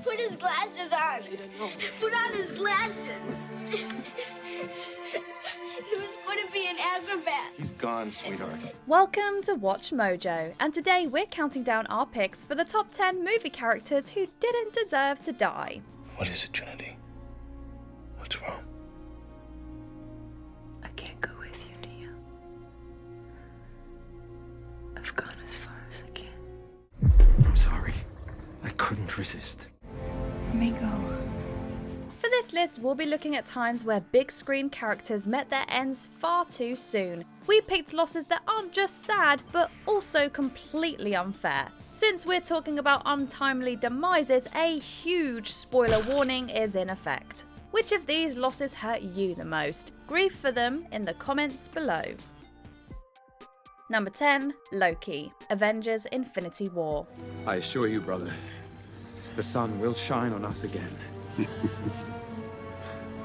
Put his glasses on. Put on his glasses. He was going to be an acrobat. He's gone, sweetheart. Welcome to Watch Mojo, and today we're counting down our picks for the top 10 movie characters who didn't deserve to die. What is it, Trinity? What's wrong? I can't go with you, Neo. I've gone as far as I can. I'm sorry. I couldn't resist. Let me go. For this list, we'll be looking at times where big screen characters met their ends far too soon. We picked losses that aren't just sad, but also completely unfair. Since we're talking about untimely demises, a huge spoiler warning is in effect. Which of these losses hurt you the most? Grieve for them in the comments below. Number 10, Loki, Avengers Infinity War. I assure you, brother, the sun will shine on us again.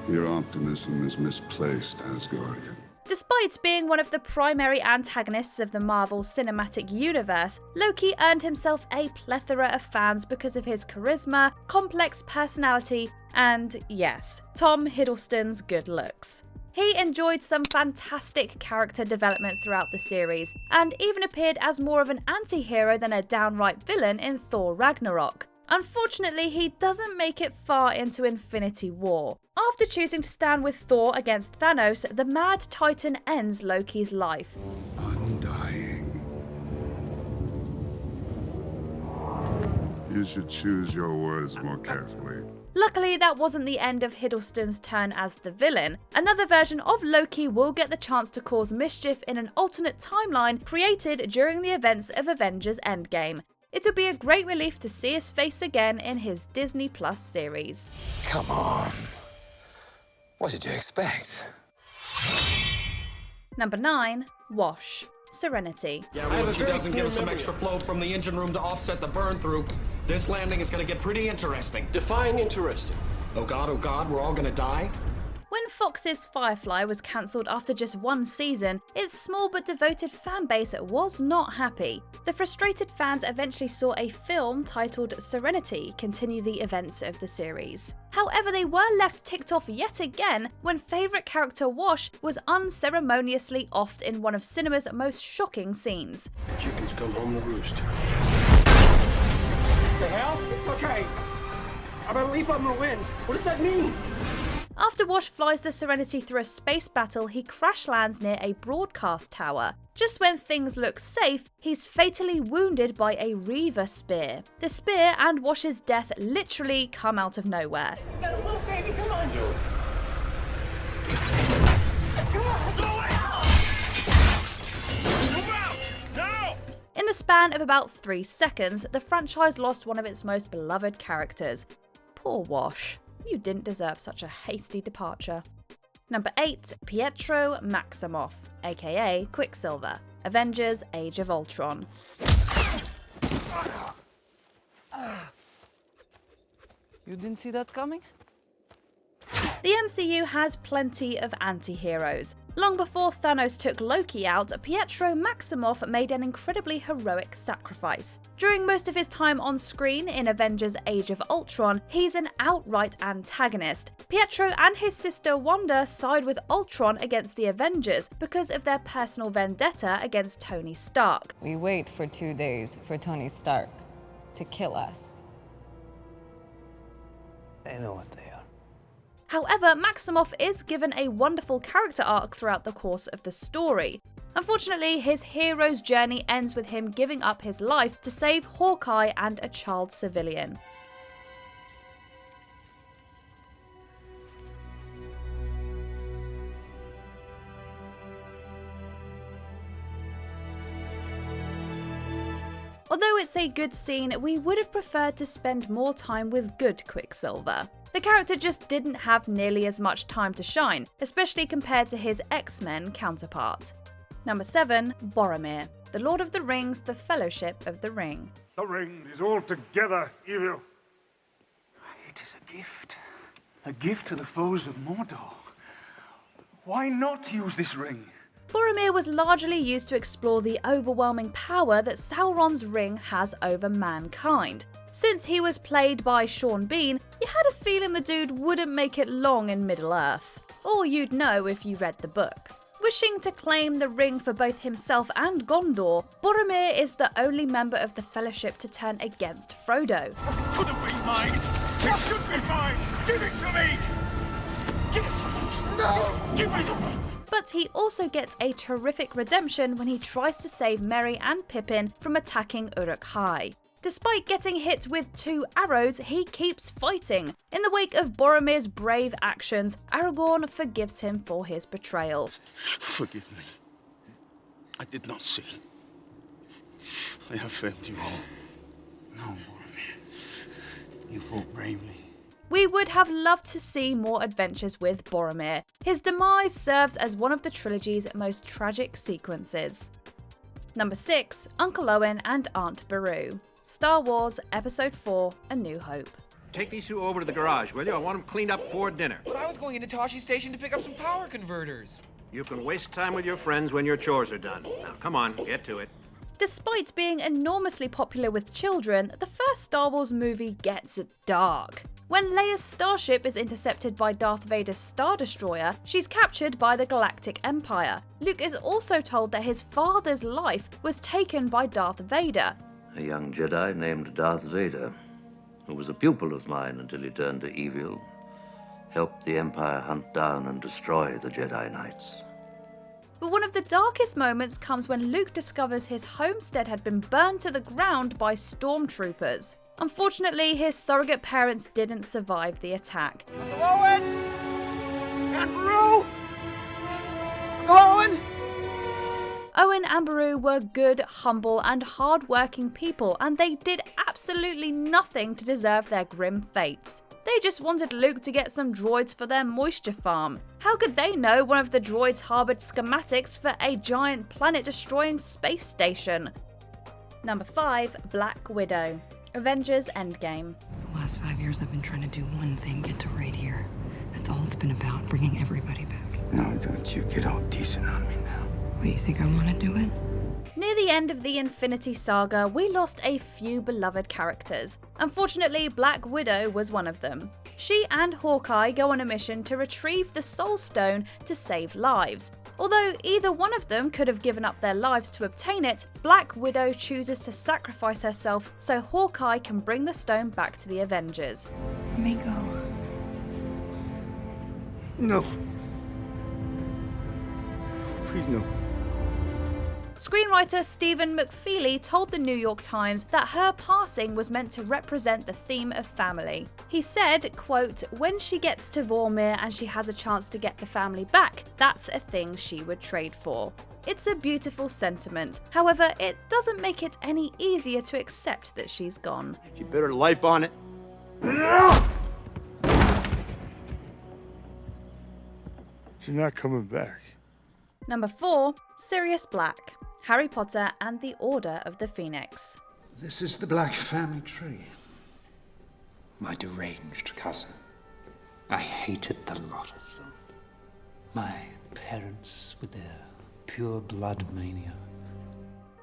Your optimism is misplaced, Asgardian. Despite being one of the primary antagonists of the Marvel Cinematic Universe, Loki earned himself a plethora of fans because of his charisma, complex personality, and, yes, Tom Hiddleston's good looks. He enjoyed some fantastic character development throughout the series, and even appeared as more of an anti-hero than a downright villain in Thor Ragnarok. Unfortunately, he doesn't make it far into Infinity War. After choosing to stand with Thor against Thanos, the Mad Titan ends Loki's life. Undying. You should choose your words more carefully. Luckily, that wasn't the end of Hiddleston's turn as the villain. Another version of Loki will get the chance to cause mischief in an alternate timeline created during the events of Avengers Endgame. It'll be a great relief to see his face again in his Disney Plus series. Come on. What did you expect? Number 9, Wash, Serenity. Yeah, well, if she doesn't give us some extra flow from the engine room to offset the burn through, this landing is gonna get pretty interesting. Define interesting. Oh god, we're all gonna die? When Fox's Firefly was cancelled after just one season, its small but devoted fanbase was not happy. The frustrated fans eventually saw a film titled Serenity continue the events of the series. However, they were left ticked off yet again when favourite character Wash was unceremoniously offed in one of cinema's most shocking scenes. Chickens come home to roost. The hell? It's okay. I'm gonna leave, I'm gonna win. What does that mean? After Wash flies the Serenity through a space battle, he crash lands near a broadcast tower. Just when things look safe, he's fatally wounded by a Reaver spear. The spear and Wash's death literally come out of nowhere. You gotta move, baby, come on. In the span of about 3 seconds, the franchise lost one of its most beloved characters. Poor Wash. You didn't deserve such a hasty departure. Number 8, Pietro Maximoff, aka Quicksilver, Avengers Age of Ultron. You didn't see that coming? The MCU has plenty of anti-heroes. Long before Thanos took Loki out, Pietro Maximoff made an incredibly heroic sacrifice. During most of his time on screen in Avengers Age of Ultron, he's an outright antagonist. Pietro and his sister Wanda side with Ultron against the Avengers because of their personal vendetta against Tony Stark. We wait for 2 days for Tony Stark to kill us. They know what they are. However, Maximoff is given a wonderful character arc throughout the course of the story. Unfortunately, his hero's journey ends with him giving up his life to save Hawkeye and a child civilian. Although it's a good scene, we would have preferred to spend more time with good Quicksilver. The character just didn't have nearly as much time to shine, especially compared to his X-Men counterpart. Number 7, Boromir, The Lord of the Rings, The Fellowship of the Ring. The ring is altogether evil. It is a gift to the foes of Mordor. Why not use this ring? Boromir was largely used to explore the overwhelming power that Sauron's ring has over mankind. Since he was played by Sean Bean, you had a feeling the dude wouldn't make it long in Middle-earth. Or you'd know if you read the book. Wishing to claim the ring for both himself and Gondor, Boromir is the only member of the Fellowship to turn against Frodo. It could have been mine. It should be mine. Give it to me. Give it to me. No. Give it to me. But he also gets a terrific redemption when he tries to save Merry and Pippin from attacking Uruk-hai. Despite getting hit with 2 arrows, he keeps fighting. In the wake of Boromir's brave actions, Aragorn forgives him for his betrayal. Forgive me. I did not see. I have failed you all. No, Boromir. You fought bravely. We would have loved to see more adventures with Boromir. His demise serves as one of the trilogy's most tragic sequences. Number 6, Uncle Owen and Aunt Beru. Star Wars Episode 4, A New Hope. Take these 2 over to the garage, will you? I want them cleaned up before dinner. But I was going into Toshi Station to pick up some power converters. You can waste time with your friends when your chores are done. Now, come on, get to it. Despite being enormously popular with children, the first Star Wars movie gets dark. When Leia's starship is intercepted by Darth Vader's Star Destroyer, she's captured by the Galactic Empire. Luke is also told that his father's life was taken by Darth Vader. A young Jedi named Darth Vader, who was a pupil of mine until he turned to evil, helped the Empire hunt down and destroy the Jedi Knights. But one of the darkest moments comes when Luke discovers his homestead had been burned to the ground by stormtroopers. Unfortunately, his surrogate parents didn't survive the attack. Uncle Owen! Aunt Beru! Uncle Owen! Owen and Beru were good, humble, and hard-working people, and they did absolutely nothing to deserve their grim fates. They just wanted Luke to get some droids for their moisture farm. How could they know one of the droids harboured schematics for a giant planet-destroying space station? Number 5, Black Widow. Avengers Endgame. The last 5 years I've been trying to do one thing, get to right here. That's all it's been about, bringing everybody back. No, don't you get all decent on me now. What, you think I want to do it? Near the end of the Infinity Saga, we lost a few beloved characters. Unfortunately, Black Widow was one of them. She and Hawkeye go on a mission to retrieve the Soul Stone to save lives. Although either one of them could have given up their lives to obtain it, Black Widow chooses to sacrifice herself so Hawkeye can bring the stone back to the Avengers. Let me go. No. Please, no. Screenwriter Stephen McFeely told the New York Times that her passing was meant to represent the theme of family. He said, quote, "When she gets to Boromir and she has a chance to get the family back, that's a thing she would trade for." It's a beautiful sentiment. However, it doesn't make it any easier to accept that she's gone. She bet her life on it. She's not coming back. Number 4, Sirius Black. Harry Potter and the Order of the Phoenix. This is the Black family tree. My deranged cousin. I hated the lot of them. My parents with their pure blood mania.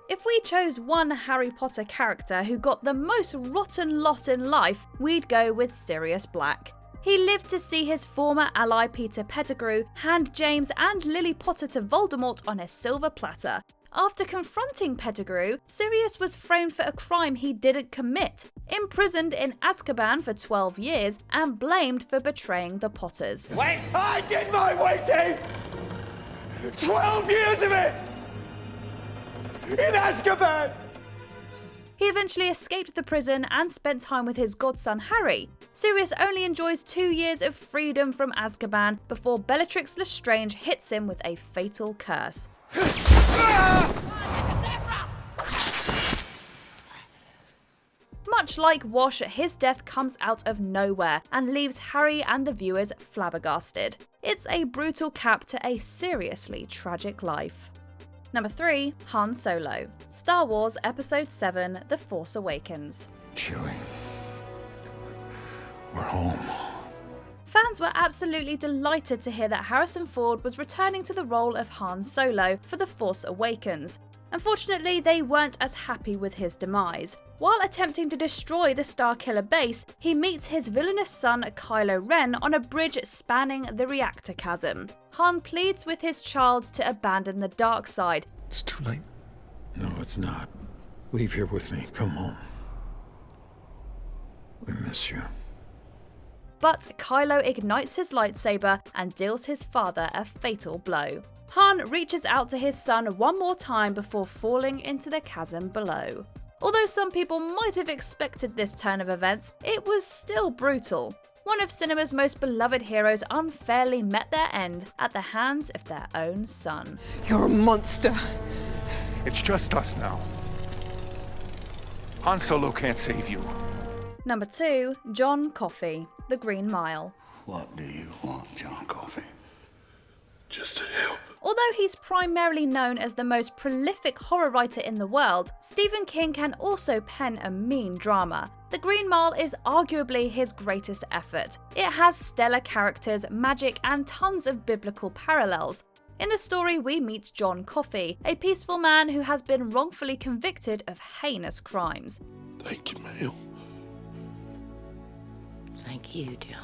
If we chose one Harry Potter character who got the most rotten lot in life, we'd go with Sirius Black. He lived to see his former ally Peter Pettigrew hand James and Lily Potter to Voldemort on a silver platter. After confronting Pettigrew, Sirius was framed for a crime he didn't commit, imprisoned in Azkaban for 12 years, and blamed for betraying the Potters. Wait! I did my waiting! 12 years of it! In Azkaban! He eventually escaped the prison and spent time with his godson Harry. Sirius only enjoys 2 years of freedom from Azkaban before Bellatrix Lestrange hits him with a fatal curse. Much like Wash, his death comes out of nowhere and leaves Harry and the viewers flabbergasted. It's a brutal cap to a seriously tragic life. Number 3, Han Solo. Star Wars Episode 7, The Force Awakens. Chewie. We're home. Fans were absolutely delighted to hear that Harrison Ford was returning to the role of Han Solo for The Force Awakens. Unfortunately, they weren't as happy with his demise. While attempting to destroy the Starkiller base, he meets his villainous son Kylo Ren on a bridge spanning the reactor chasm. Han pleads with his child to abandon the dark side. It's too late. No, it's not. Leave here with me. Come home. We miss you. But Kylo ignites his lightsaber and deals his father a fatal blow. Han reaches out to his son one more time before falling into the chasm below. Although some people might have expected this turn of events, it was still brutal. One of cinema's most beloved heroes unfairly met their end at the hands of their own son. You're a monster. It's just us now. Han Solo can't save you. Number 2, John Coffey, The Green Mile. What do you want, John Coffey? Just to help. Although he's primarily known as the most prolific horror writer in the world, Stephen King can also pen a mean drama. The Green Mile is arguably his greatest effort. It has stellar characters, magic, and tons of biblical parallels. In the story, we meet John Coffey, a peaceful man who has been wrongfully convicted of heinous crimes. Thank you, ma'am. Thank you, Joe.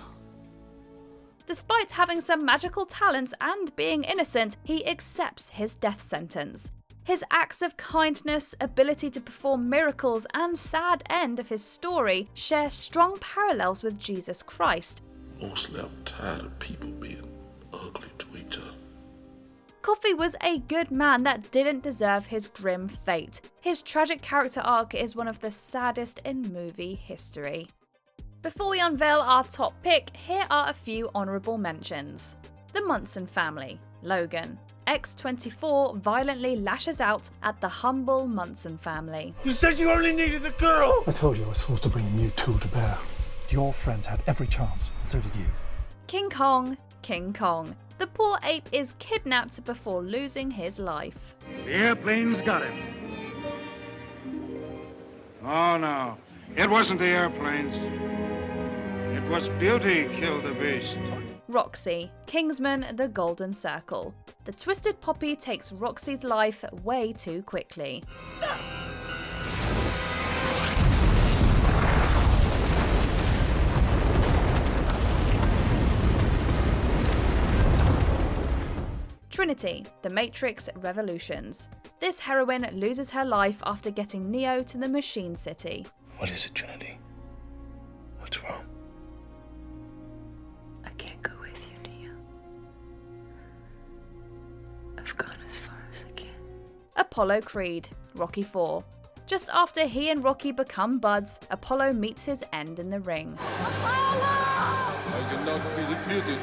Despite having some magical talents and being innocent, he accepts his death sentence. His acts of kindness, ability to perform miracles, and sad end of his story share strong parallels with Jesus Christ. Mostly I'm tired of people being ugly to each other. Coffey was a good man that didn't deserve his grim fate. His tragic character arc is one of the saddest in movie history. Before we unveil our top pick, here are a few honourable mentions. The Munson family. Logan. X-24 violently lashes out at the humble Munson family. You said you only needed the girl! I told you I was forced to bring a new tool to bear. Your friends had every chance, and so did you. King Kong. King Kong. The poor ape is kidnapped before losing his life. The airplane's got him. Oh no, it wasn't the airplanes. It was beauty killed the beast. Roxy. Kingsman, The Golden Circle. The Twisted Poppy takes Roxy's life way too quickly. Trinity, The Matrix Revolutions. This heroine loses her life after getting Neo to the Machine City. What is it, Trinity? What's wrong? I can't go with you, Neo. I've gone as far as I can. Apollo Creed, Rocky IV. Just after he and Rocky become buds, Apollo meets his end in the ring. I cannot be defeated.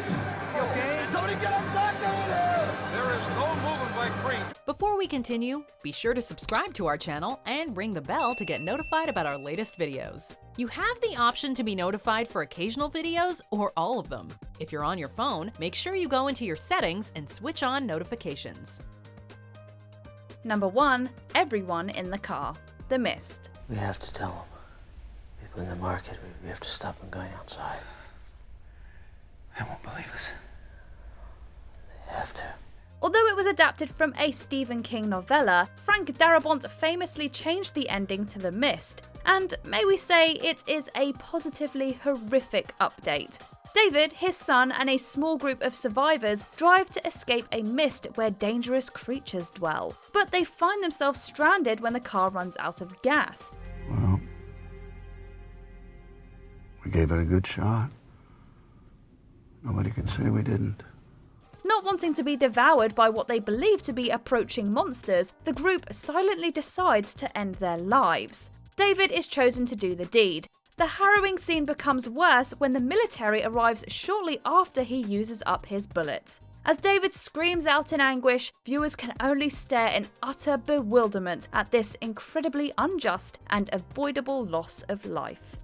Okay, somebody get a doctor in here! There is no movement by Creed. Before we continue, be sure to subscribe to our channel and ring the bell to get notified about our latest videos. You have the option to be notified for occasional videos or all of them. If you're on your phone, make sure you go into your settings and switch on notifications. Number 1, Everyone in the Car. The Mist. We have to tell them. People in the market, we have to stop them going outside. They won't believe us. They have to. Although it was adapted from a Stephen King novella, Frank Darabont famously changed the ending to The Mist, and may we say it is a positively horrific update. David, his son, and a small group of survivors drive to escape a mist where dangerous creatures dwell, but they find themselves stranded when the car runs out of gas. Well, we gave it a good shot. Nobody can say we didn't. Not wanting to be devoured by what they believe to be approaching monsters, the group silently decides to end their lives. David is chosen to do the deed. The harrowing scene becomes worse when the military arrives shortly after he uses up his bullets. As David screams out in anguish, viewers can only stare in utter bewilderment at this incredibly unjust and avoidable loss of life.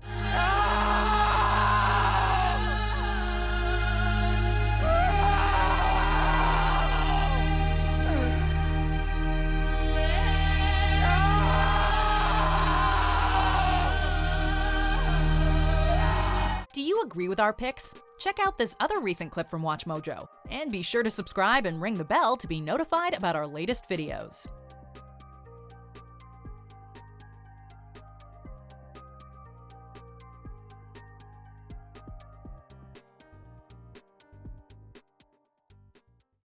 Do you agree with our picks? Check out this other recent clip from WatchMojo, and be sure to subscribe and ring the bell to be notified about our latest videos.